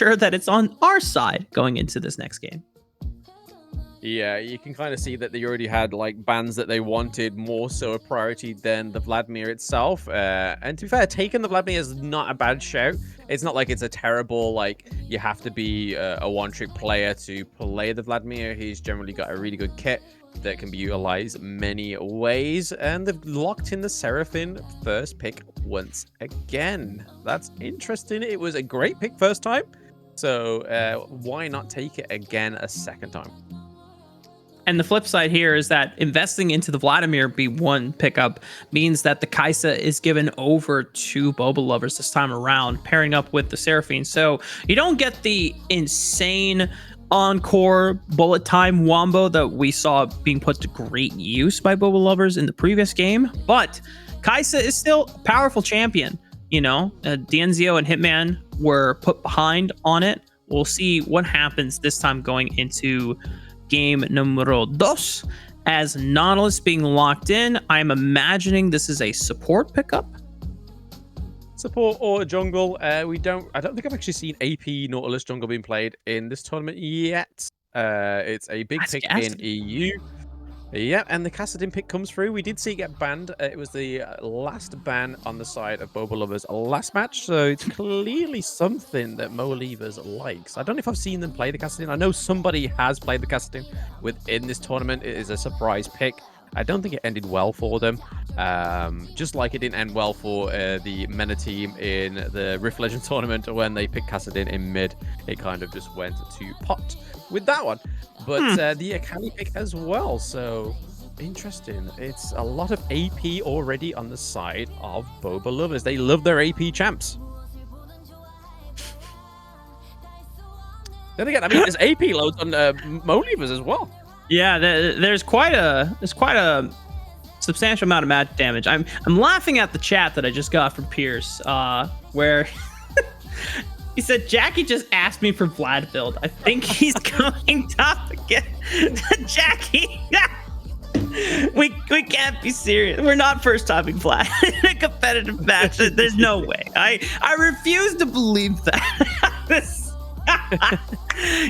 sure that it's on our side going into this next game. Yeah, you can kind of see that they already had like bans that they wanted more so a priority than the Vladimir itself. And to be fair, taking the Vladimir is not a bad shout. It's not like it's a terrible, like, you have to be a one-trick player to play the Vladimir. He's generally got a really good kit that can be utilized many ways. And they've locked in the Seraphim first pick once again. That's interesting. It was a great pick first time. So why not take it again a second time? And the flip side here is that investing into the Vladimir B1 pickup means that the Kaisa is given over to MohLIEVERS this time around, pairing up with the Seraphim. So you don't get the insane encore bullet time wombo that we saw being put to great use by MohLIEVERS in the previous game. But Kaisa is still a powerful champion. You know, Dienzio and Hitman were put behind on it. We'll see what happens this time going into game numero dos, as Nautilus being locked in. I'm imagining this is a support pickup. Support or jungle. I don't think I've actually seen AP Nautilus jungle being played in this tournament yet. It's a big pick in EU. Yeah, and the Kassadin pick comes through. We did see it get banned. It was the last ban on the side of MohLIEVERS last match, so it's clearly something that MohLIEVERS likes. I don't know if I've seen them play the Kassadin. I know somebody has played the Kassadin within this tournament. It is a surprise pick. I don't think it ended well for them. Just like it didn't end well for the MENA team in the Rift Legend tournament when they picked Kassadin in mid. It kind of just went to pot with that one. But the Akali pick as well, so interesting. It's a lot of AP already on the side of Boba lovers. They love their AP champs. Then again, I mean, there's AP loads on MohLIEVERS as well. Yeah, there's quite a substantial amount of match damage. I'm laughing at the chat that I just got from Pierce, where he said Jackie just asked me for Vlad build. I think he's going top again. Jackie, we can't be serious. We're not first topping Vlad in a competitive match. There's no way. I refuse to believe that.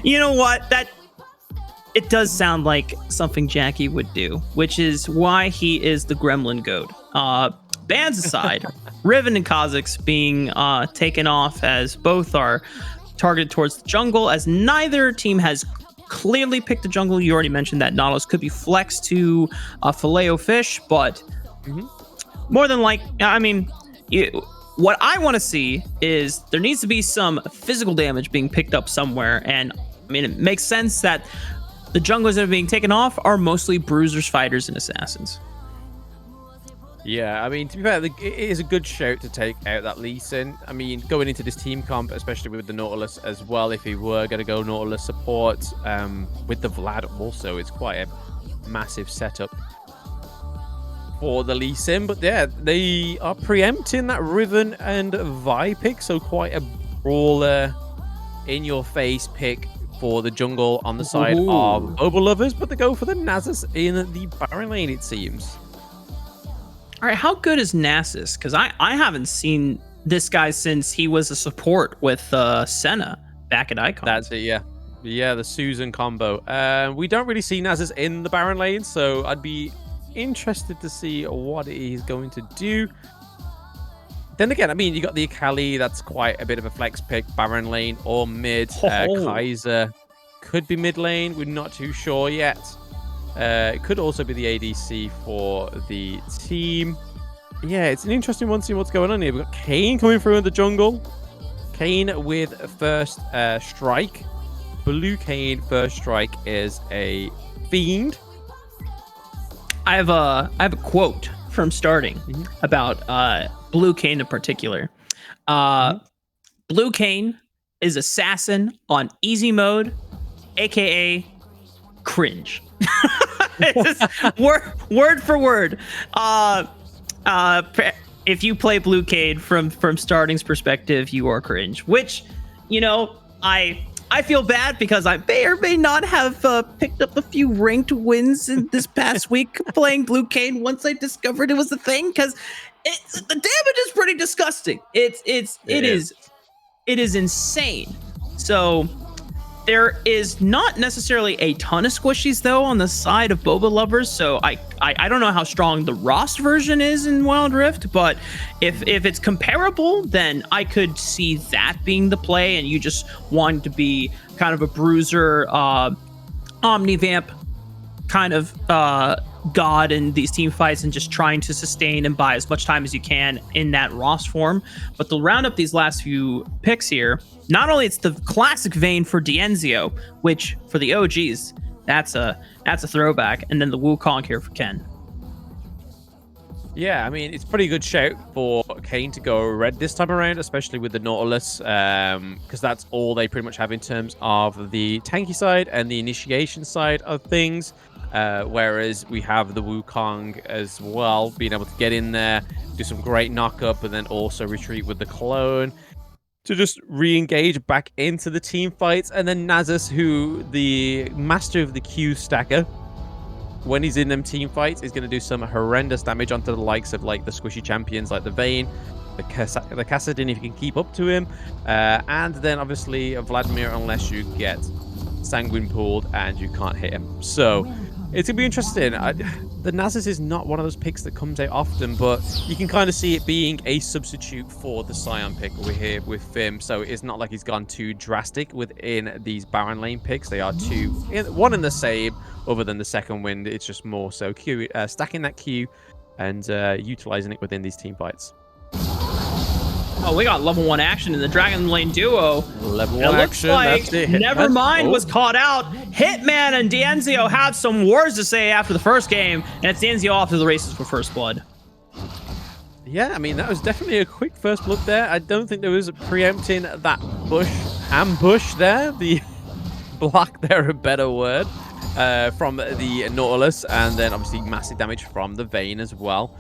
You know what? It does sound like something Jackie would do, which is why he is the Gremlin Goat. Bans aside, Riven and Kha'Zix being taken off as both are targeted towards the jungle, as neither team has clearly picked the jungle. You already mentioned that Nautilus could be flexed to Filet-O-Fish, but more than like, I mean, what I want to see is there needs to be some physical damage being picked up somewhere, and I mean, it makes sense that the junglers that are being taken off are mostly bruisers, fighters, and assassins. Yeah, I mean, to be fair, it is a good shout to take out that Lee Sin. I mean, going into this team comp, especially with the Nautilus as well, if he were going to go Nautilus support with the Vlad also, it's quite a massive setup for the Lee Sin. But yeah, they are preempting that Riven and Vi pick, so quite a brawler, in-your-face pick for the jungle on the side of MohLIEVERS, but they go for the Nasus in the Baron lane, it seems. All right, how good is Nasus? Because I haven't seen this guy since he was a support with Senna back at Icons. That's it, yeah. Yeah, the Susan combo. We don't really see Nasus in the Baron lane, so I'd be interested to see what he's going to do. Then again, I mean, you got the Akali, that's quite a bit of a flex pick, Baron lane or mid. Kaiser could be mid lane, we're not too sure yet. It could also be the ADC for the team. Yeah, it's an interesting one, seeing what's going on here. We've got Kane coming through in the jungle. Kane with first strike. Blue Kane first strike is a fiend. I have a quote from starting about Blue Kane in particular. Blue Kane is assassin on easy mode, aka cringe. word for word. If you play Blue Kane from starting's perspective, you are cringe. Which, you know, I feel bad because I may or may not have picked up a few ranked wins in this past week playing Blue Kane once I discovered it was a thing, because the damage is pretty disgusting. It is insane. So there is not necessarily a ton of squishies though on the side of Boba lovers. So I don't know how strong the Ross version is in Wild Rift, but if it's comparable, then I could see that being the play, and you just want to be kind of a bruiser, omnivamp kind of god in these team fights, and just trying to sustain and buy as much time as you can in that Ross form. But to round up these last few picks here, not only it's the classic Vayne for Dienzio, which for the OGs, that's a throwback, and then the Wukong here for Ken. Yeah, I mean, it's a pretty good shout for Kane to go red this time around, especially with the Nautilus, because that's all they pretty much have in terms of the tanky side and the initiation side of things. Whereas we have the Wukong as well, being able to get in there, do some great knock-up, but then also retreat with the clone to just re-engage back into the team fights. And then Nasus, who the master of the Q stacker, when he's in them team fights, is going to do some horrendous damage onto the likes of like the squishy champions like the Vayne, the Kassadin if you can keep up to him, and then obviously Vladimir unless you get Sanguine pulled and you can't hit him. So it's going to be interesting. The Nasus is not one of those picks that comes out often, but you can kind of see it being a substitute for the Scion pick over here with Fim. So it's not like he's gone too drastic within these Baron lane picks. They are one in the same, other than the second wind. It's just more so Q, stacking that Q and utilizing it within these team fights. Oh, we got level 1 action in the Dragon Lane duo. Level 1 action. Looks like Nevermind was caught out. Hitman and Dienzio had some words to say after the first game, and it's Dienzio off to the races for first blood. Yeah, I mean, that was definitely a quick first blood there. I don't think there was preempting that ambush there. The block there, a better word, from the Nautilus, and then obviously massive damage from the Vayne as well.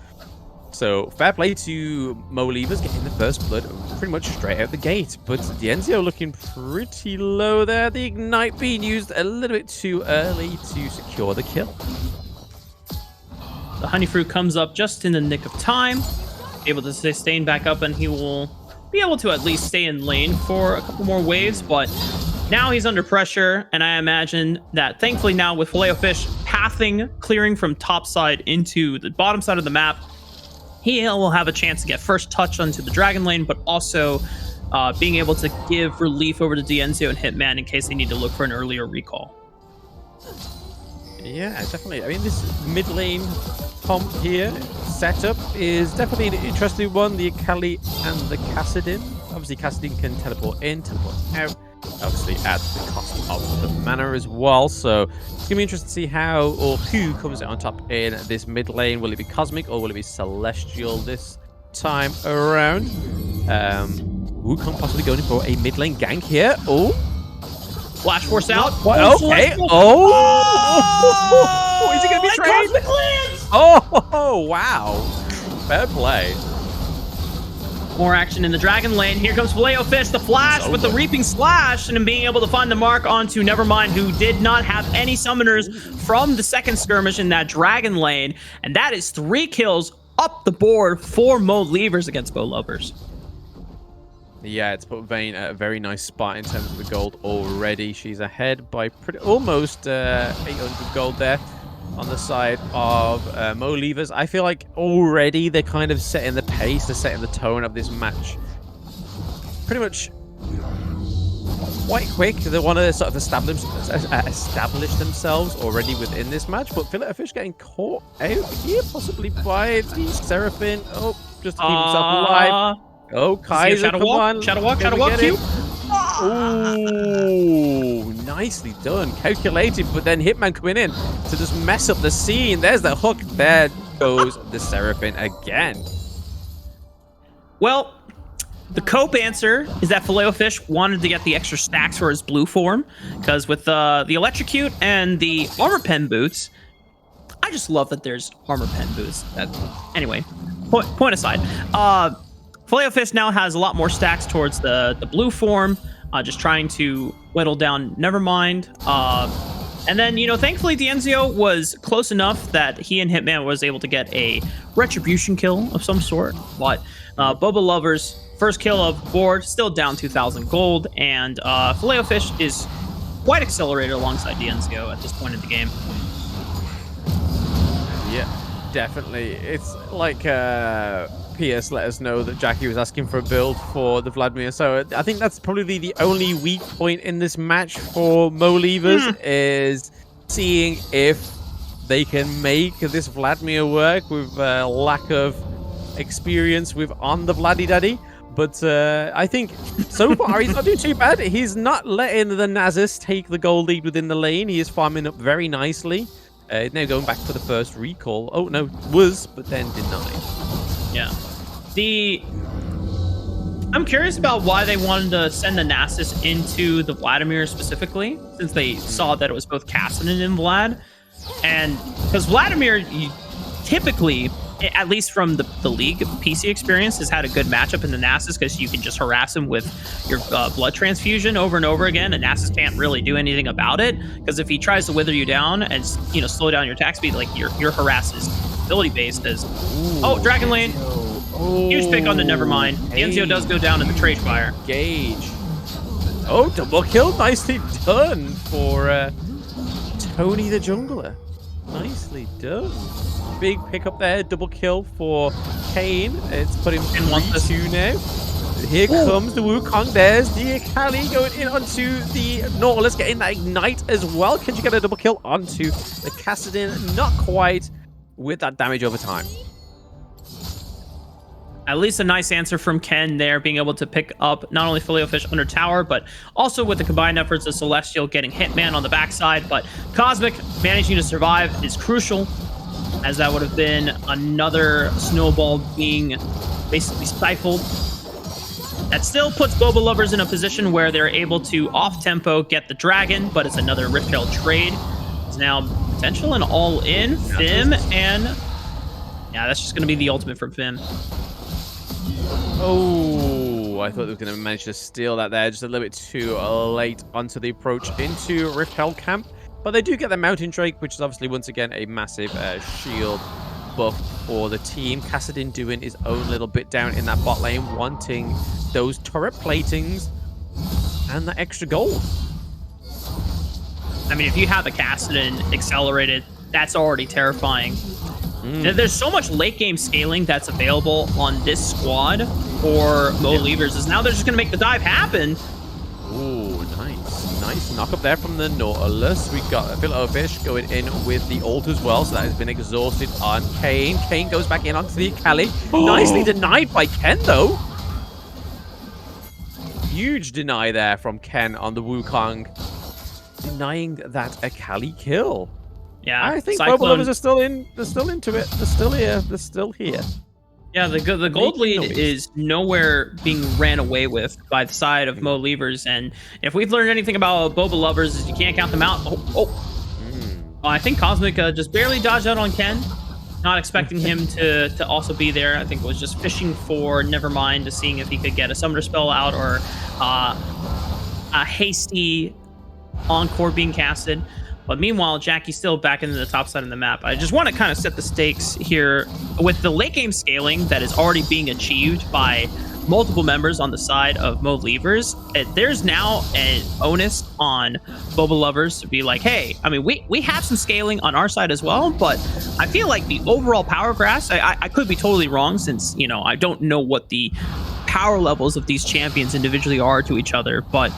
So fair play to MohLIEVERS getting the first blood pretty much straight out the gate. But Dienzio looking pretty low there. The Ignite being used a little bit too early to secure the kill. The Honey Fruit comes up just in the nick of time, able to sustain back up, and he will be able to at least stay in lane for a couple more waves. But now he's under pressure, and I imagine that thankfully now with Filet-O-Fish pathing, clearing from top side into the bottom side of the map, he will have a chance to get first touch onto the Dragon Lane, but also being able to give relief over to Dienzio and Hitman in case they need to look for an earlier recall. Yeah, definitely. I mean, this mid lane comp here setup is definitely an interesting one. The Akali and the Kassadin. Obviously, Kassadin can teleport in, teleport out. Obviously, at the cost of the mana as well. So it's going to be interesting to see how or who comes out on top in this mid lane. Will it be Cosmic or will it be Celestial this time around? Wukong possibly going for a mid lane gank here. Oh, Flash Force out. What? Okay. Oh, is he going to be trained? Oh, wow. Fair play. More action in the Dragon Lane. Here comes Filet-O-Fish, the flash with the Reaping Slash, and being able to find the mark onto Nevermind, who did not have any summoners from the second skirmish in that Dragon Lane. And that is 3 kills up the board for MohLIEVERS against Bo3. Yeah, it's put Vayne at a very nice spot in terms of the gold already. She's ahead by almost 800 gold there on the side of MohLIEVERS. I feel like already they're kind of setting the pace, they're setting the tone of this match pretty much quite quick. They want to sort of establish themselves already within this match, but Filet-O-Fish getting caught out here, possibly by the Seraphine. Oh, just to keep himself alive. Oh, Kaiser, come on. Shadow Walk, Q. Oh, nicely done. Calculated, but then Hitman coming in to just mess up the scene. There's the hook. There goes the Seraphine again. Well, the cope answer is that Filet-O-Fish wanted to get the extra stacks for his blue form, because with the Electrocute and the Armor Pen boots, I just love that there's Armor Pen boots. Anyway, point aside. Filet-O-Fish now has a lot more stacks towards the blue form, just trying to whittle down Nevermind. And then, you know, thankfully Dienzio was close enough that he and Hitman was able to get a retribution kill of some sort. But Boba lovers first kill of board, still down 2,000 gold, and Filet-O-Fish is quite accelerated alongside JAMCo at this point in the game. Yeah, definitely. It's like PS let us know that Jackie was asking for a build for the Vladimir, so I think that's probably the only weak point in this match for MohLIEVERS is seeing if they can make this Vladimir work with lack of experience with on the Vladdy Daddy. But I think so far he's not doing too bad. He's not letting the Nasus take the gold lead within the lane. He is farming up very nicely. Now going back for the first recall. Oh, no, but then denied. Yeah. I'm curious about why they wanted to send the Nasus into the Vladimir specifically, since they saw that it was both Kassadin and Vlad. And because Vladimir, typically, at least from the League PC experience, has had a good matchup in the Nasus because you can just harass him with your blood transfusion over and over again, and Nasus can't really do anything about it because if he tries to wither you down and slow down your attack speed, like your harass is ability based as Dragon Lane. Huge pick on the Nevermind. JAMCo does go down in the Trade Fire. Gage. Oh, double kill. Nicely done for Tony the Jungler. Nicely done. Big pickup there. Double kill for Kane. It's put him in 1-2 now. Here comes the Wukong. There's the Akali going in onto the Nautilus, getting that Ignite as well. Can you get a double kill onto the Kassadin? Not quite with that damage over time. At least a nice answer from Ken there, being able to pick up not only Filet-O-Fish under tower, but also with the combined efforts of Celestial getting Hitman on the backside. But Cosmic managing to survive is crucial, as that would have been another snowball being basically stifled. That still puts Boba lovers in a position where they're able to off-tempo get the dragon, but it's another Rift Herald trade. It's now potential and all-in. Fim, and yeah, that's just going to be the ultimate from Fim. Oh, I thought they were going to manage to steal that there just a little bit too late onto the approach into Rift Herald camp. But they do get the Mountain Drake, which is obviously, once again, a massive shield buff for the team. Kassadin doing his own little bit down in that bot lane, wanting those turret platings and the extra gold. I mean, if you have a Kassadin accelerated, that's already terrifying. There's so much late game scaling that's available on this squad for MohLIEVERS, is now they're just going to make the dive happen. Ooh, nice. Nice knock up there from the Nautilus. We got a Filet-O-Fish going in with the ult as well, so that has been exhausted on Kane. Kane goes back in onto the Akali. Nicely denied by Ken, though. Huge deny there from Ken on the Wukong, denying that Akali kill. Yeah, I think Boba lovers are still in. They're still into it. They're still here. They're still here. Yeah, the gold lead is nowhere being ran away with by the side of MohLIEVERS, and if we've learned anything about Boba lovers, is you can't count them out. I think Cosmic just barely dodged out on Ken. Not expecting him to also be there. I think it was just fishing for Nevermind, to seeing if he could get a Summoner spell out or a hasty Encore being casted. But meanwhile, Jackie's still back into the top side of the map. I just want to kind of set the stakes here with the late game scaling that is already being achieved by multiple members on the side of MohLIEVERS. There's now an onus on Boba lovers to be like, hey, I mean, we have some scaling on our side as well, but I feel like the overall power graphs, I could be totally wrong since, I don't know what the power levels of these champions individually are to each other, but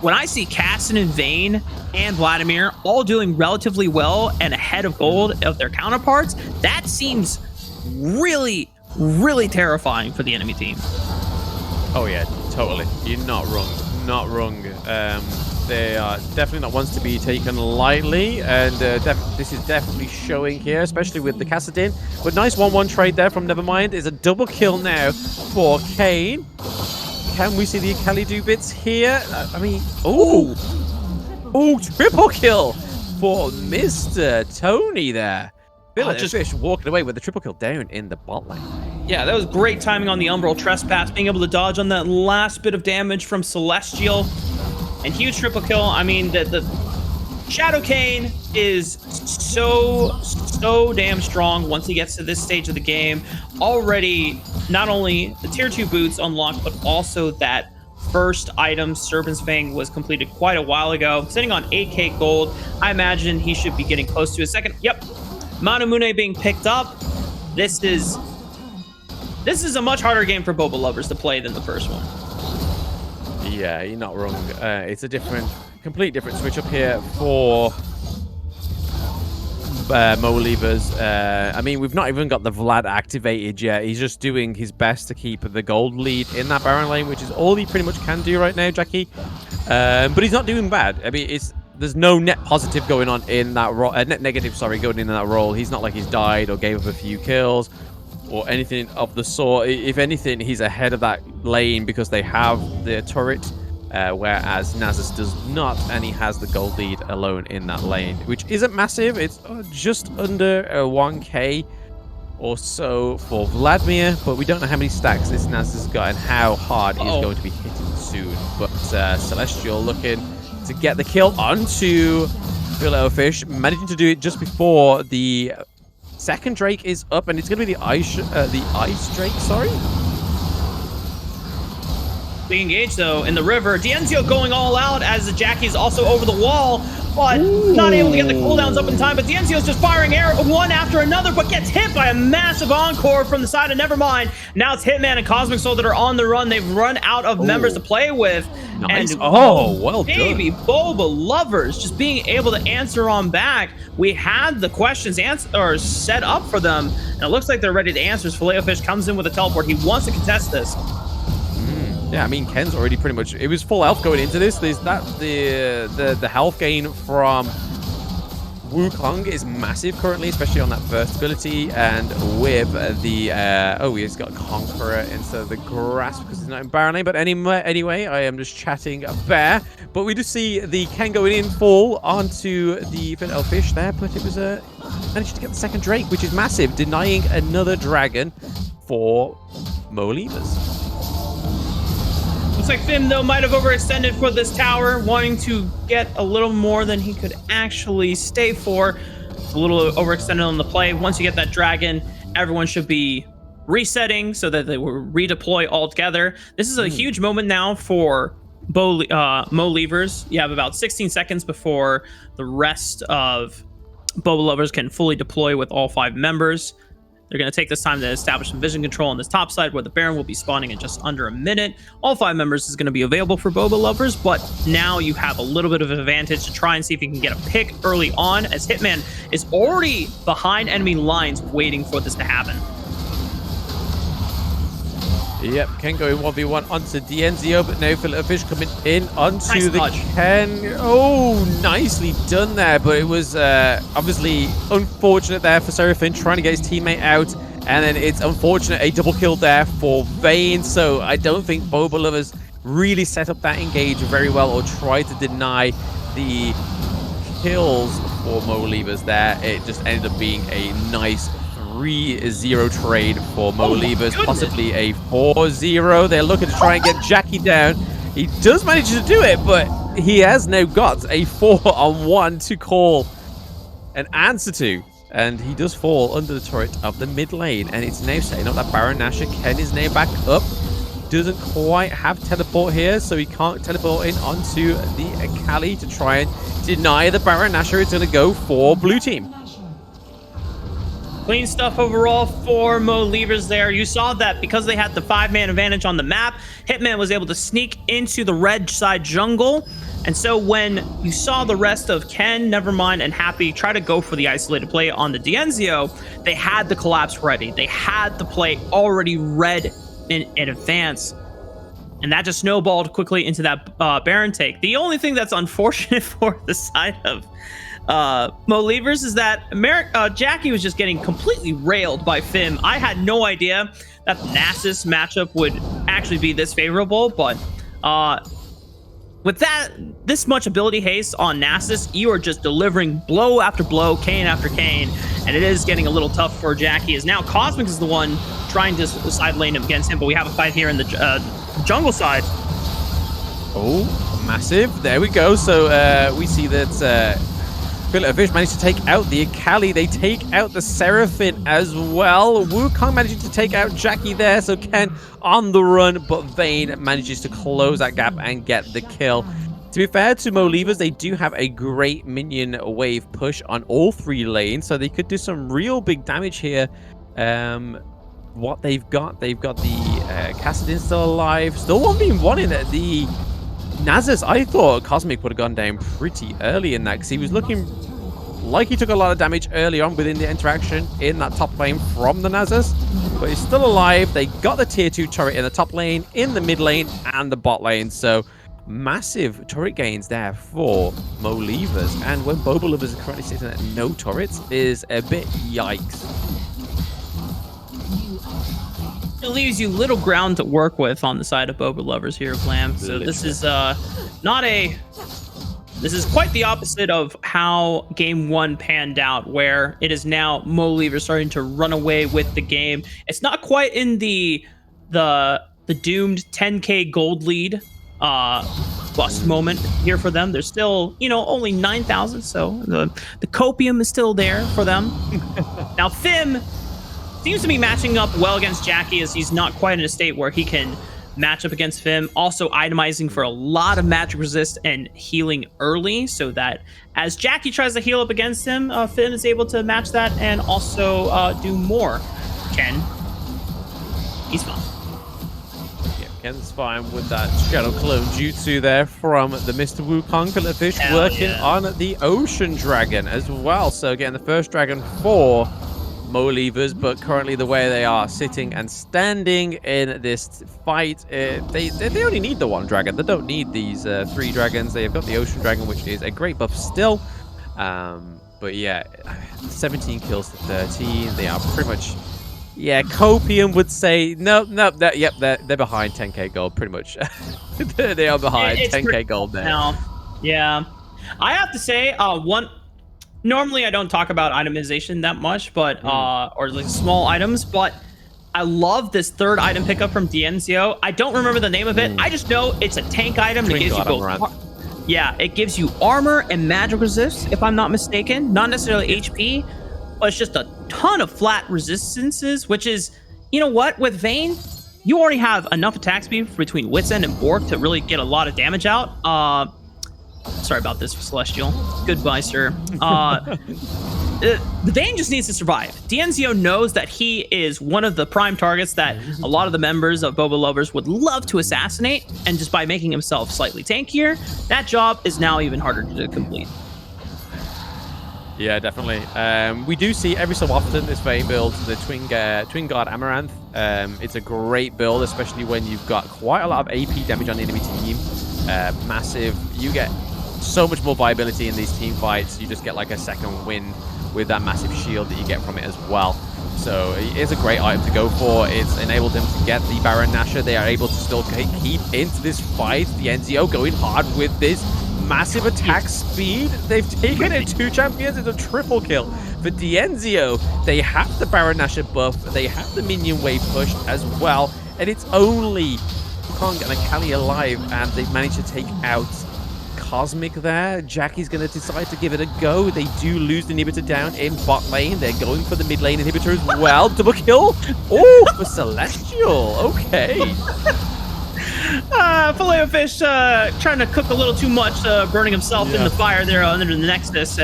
when I see Kassadin and Vayne and Vladimir all doing relatively well and ahead of gold of their counterparts, that seems really, really terrifying for the enemy team. Oh yeah, totally. You're not wrong. Not wrong. They are definitely not ones to be taken lightly, and this is definitely showing here, especially with the Kassadin. But nice 1-1 trade there from Nevermind. Is a double kill now for Kane. Can we see the Akali do bits here? I mean, triple kill for Mr. Tony there. Filet-O-Fish walking away with the triple kill down in the bot lane. Yeah, that was great timing on the Umbral Trespass, being able to dodge on that last bit of damage from Celestial. And huge triple kill. I mean, the Shadow Kane is so damn strong once he gets to this stage of the game. Already not only the tier 2 boots unlocked, but also that first item, Serpent's Fang, was completed quite a while ago. Sitting on 8k gold, I imagine he should be getting close to his second. Yep, Manamune being picked up. This is a much harder game for Boba lovers to play than the first one. Yeah, you're not wrong. It's a complete different switch up here for MohLIEVERS. I mean, we've not even got the Vlad activated yet. He's just doing his best to keep the gold lead in that Baron lane, which is all he pretty much can do right now, Jackie. But he's not doing bad. I mean, there's no net positive going on in that role. Net negative, sorry, going in that role. He's not like he's died or gave up a few kills or anything of the sort. If anything, he's ahead of that lane because they have the turret. Whereas Nasus does not, and he has the gold lead alone in that lane, which isn't massive. It's just under 1k or so for Vladimir, but we don't know how many stacks this Nasus has got and how hard he's going to be hitting soon. But Celestial looking to get the kill onto Filet-O-Fish, managing to do it just before the second Drake is up, and it's going to be the ice Drake, sorry. Being engaged though in the river. JAMCo going all out as the Jackie's also over the wall, but not able to get the cooldowns up in time. But JAMCo's just firing air one after another, but gets hit by a massive encore from the side of Nevermind. Now it's Hitman and Cosmic Soul that are on the run. They've run out of members to play with. Nice. And Well done. baby Boba lovers just being able to answer on back. We had the questions set up for them, and it looks like they're ready to answer. Filet-O-Fish comes in with a teleport. He wants to contest this. Yeah, I mean, Ken's already pretty much... It was full health going into this. There's the health gain from Wukong is massive currently, especially on that first ability. And with the... he's got Conqueror instead of the Grasp because he's not in Baron lane. But anyway, I am just chatting a bear. But we do see the Ken going in full onto the Filet-O-Fish there. But it was managed to get the second Drake, which is massive, denying another dragon for MohLIEVERS. Looks like Fim, though, might have overextended for this tower, wanting to get a little more than he could actually stay for. A little overextended on the play. Once you get that dragon, everyone should be resetting so that they will redeploy all together. This is a huge moment now for MohLIEVERS. You have about 16 seconds before the rest of Boba lovers can fully deploy with all 5 members. They're going to take this time to establish some vision control on this top side where the Baron will be spawning in just under a minute. All 5 members is going to be available for Boba lovers, but now you have a little bit of an advantage to try and see if you can get a pick early on, as Hitman is already behind enemy lines waiting for this to happen. Yep, Ken going 1v1 onto JAMCo, but now Filet-O-Fish coming in onto Nice the touch. Ken. Oh, nicely done there, but it was obviously unfortunate there for Seraphine trying to get his teammate out, and then it's unfortunate a double kill there for Vayne, so I don't think Boba lovers really set up that engage very well or tried to deny the kills for MohLIEVERS there. It just ended up being a nice 3-0 trade for MohLIEVERS, possibly a 4-0. They're looking to try and get Jackie down. He does manage to do it, but he has now got a 4-on-1 to call an answer to. And he does fall under the turret of the mid lane. And it's now setting up that Baron Nashor. Ken is now back up. Doesn't quite have teleport here, so he can't teleport in onto the Akali to try and deny the Baron Nashor. It's going to go for blue team. Clean stuff overall for MohLIEVERS there. You saw that because they had the 5-man advantage on the map, Hitman was able to sneak into the red side jungle. And so when you saw the rest of Ken, Nevermind, and Happy try to go for the isolated play on the JAMCo, they had the collapse ready. They had the play already read in advance. And that just snowballed quickly into that Baron take. The only thing that's unfortunate for the side of MohLIEVERS is that Jackie was just getting completely railed by Fim. I had no idea that the Nasus matchup would actually be this favorable, but with this much ability haste on Nasus, you are just delivering blow after blow, cane after cane, and it is getting a little tough for Jackie, as now Cosmic is the one trying to side lane him against him, but we have a fight here in the jungle side. Oh, massive. There we go. So we see that Fillet of Fish managed to take out the Akali. They take out the Seraphine as well. Wukong managing to take out Jackie there. So Ken on the run, but Vayne manages to close that gap and get the kill. To be fair to MohLIEVERS, they do have a great minion wave push on all 3 lanes, so they could do some real big damage here. What they've got the Kassadin still alive, still 1v1 in the Nasus. I thought Cosmic would have gone down pretty early in that because he was looking like he took a lot of damage early on within the interaction in that top lane from the Nasus, but he's still alive. They got the tier 2 turret in the top lane, in the mid lane, and the bot lane, so massive turret gains there for MohLIEVERS, and when Boba is currently sitting at no turrets is a bit yikes. It leaves you little ground to work with on the side of Boba here, Blam. So this is this is quite the opposite of how game 1 panned out, where it is now MohLIEVERS starting to run away with the game. It's not quite in the doomed 10k gold lead bust moment here for them. They're still, you know, only 9,000, so the copium is still there for them. Now Fim seems to be matching up well against Jackie, as he's not quite in a state where he can match up against Fim. Also itemizing for a lot of magic resist and healing early, so that as Jackie tries to heal up against him, Fim is able to match that and also do more. Ken, he's fine. Ken's fine with that Shadow Clone Jutsu there from the Mr. Wukong. Fillet of Fish working on the Ocean Dragon as well. So getting the first dragon for MohLIEVERS, but currently the way they are sitting and standing in this fight, they only need the 1 dragon. They don't need these 3 dragons. They've got the Ocean Dragon, which is a great buff still. But yeah, 17 kills to 13. They are pretty much... Yeah, Copium would say, no, yep, they're behind 10k gold, pretty much. They are behind 10k gold there. Now, yeah. I have to say, normally I don't talk about itemization that much, but, or like small items, but I love this 3rd item pickup from JAMCo. I don't remember the name of it. I just know it's a tank item that gives you both. Yeah, it gives you armor and magic resist, if I'm not mistaken. Not necessarily HP, but it's just a ton of flat resistances, which is, you know what, with Vayne, you already have enough attack speed between Wit's End and Bork to really get a lot of damage out. Sorry about this, Celestial. Goodbye, sir. The Vayne just needs to survive. JAMCo knows that he is one of the prime targets that a lot of the members of Boba lovers would love to assassinate, and just by making himself slightly tankier, that job is now even harder to complete. Yeah, definitely. We do see every so often this Vayne build, the Twin Guard Amaranth. It's a great build, especially when you've got quite a lot of AP damage on the enemy team. Massive. You get so much more viability in these team fights. You just get like a second win with that massive shield that you get from it as well. So it is a great item to go for. It's enabled them to get the Baron Nashor. They are able to still keep into this fight. The NZO going hard with this massive attack speed. They've taken it 2 champions. It's a triple kill for JAMCo. They have the Baron Nashor buff. They have the minion wave push as well. And it's only Kong and Akali alive, and they've managed to take out Cosmic there. Jackie's going to decide to give it a go. They do lose the inhibitor down in bot lane. They're going for the mid lane inhibitor as well. Double kill. Oh, for Celestial. Okay. Fillet of Fish trying to cook a little too much, burning himself in the fire there under the Nexus,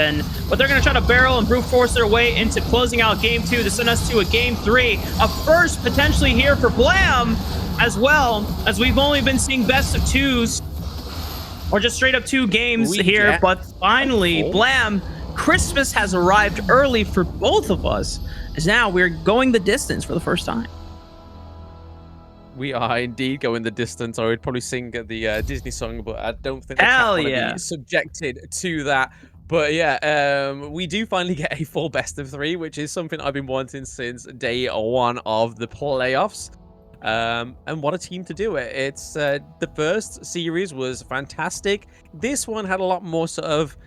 but they're going to try to barrel and brute force their way into closing out game 2 to send us to a game 3. A first potentially here for Blam, as well, as we've only been seeing best of 2s, or just straight up 2 games here, but finally, Blam, Christmas has arrived early for both of us, as now we're going the distance for the first time. We are indeed going the distance. I would probably sing the Disney song, but I don't think I want to be subjected to that. But yeah, we do finally get a full best of 3, which is something I've been wanting since day 1 of the playoffs. And what a team to do it. It's the first series was fantastic. This one had a lot more sort of...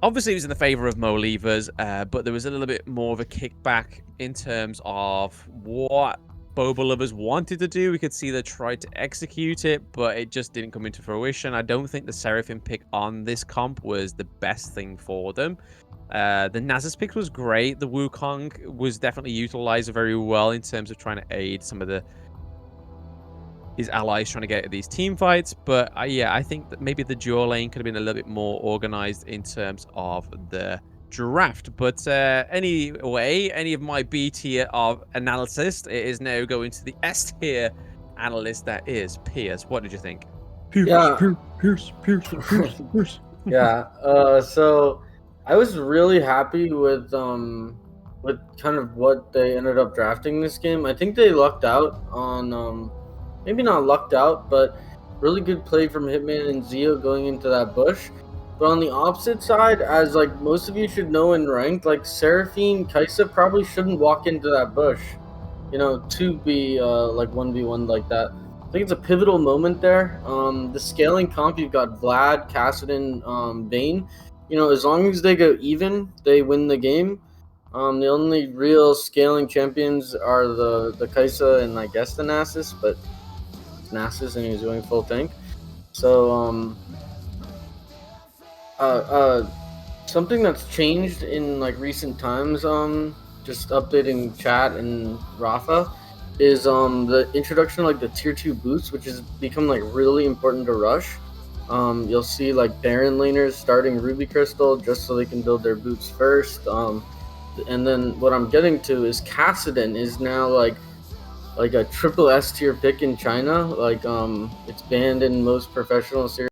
Obviously, it was in the favor of MohLIEVERS, but there was a little bit more of a kickback in terms of what Boba Lovers wanted to do. We could see they tried to execute it, but it just didn't come into fruition. I don't think the Seraphim pick on this comp was the best thing for them. The Nasus pick was great. The Wukong was definitely utilized very well in terms of trying to aid some of his allies trying to get these team fights. But yeah, I think that maybe the dual lane could have been a little bit more organized in terms of the draft. But anyway, any of my B tier of analysis, it is now going to the S tier analyst, that is Pierce. What did you think? Pierce. Yeah. So I was really happy with kind of what they ended up drafting this game. I think they lucked out on maybe not lucked out, but really good play from Hitman and Zio going into that bush. But on the opposite side, as like most of you should know in ranked, like Seraphine, Kaisa probably shouldn't walk into that bush, to be like 1v1 like that. I think it's a pivotal moment there. The scaling comp, you've got Vlad, Kassadin, Bane. As long as they go even, they win the game. The only real scaling champions are the Kaisa and I guess the Nasus, but it's Nasus and he's doing full tank. So something that's changed in like recent times, just updating chat and Rafa, is the introduction of like the tier 2 boots, which has become like really important to rush. You'll see like Baron laners starting Ruby Crystal just so they can build their boots first. And then what I'm getting to is Kassadin is now like a triple S tier pick in China. Like it's banned in most professional series.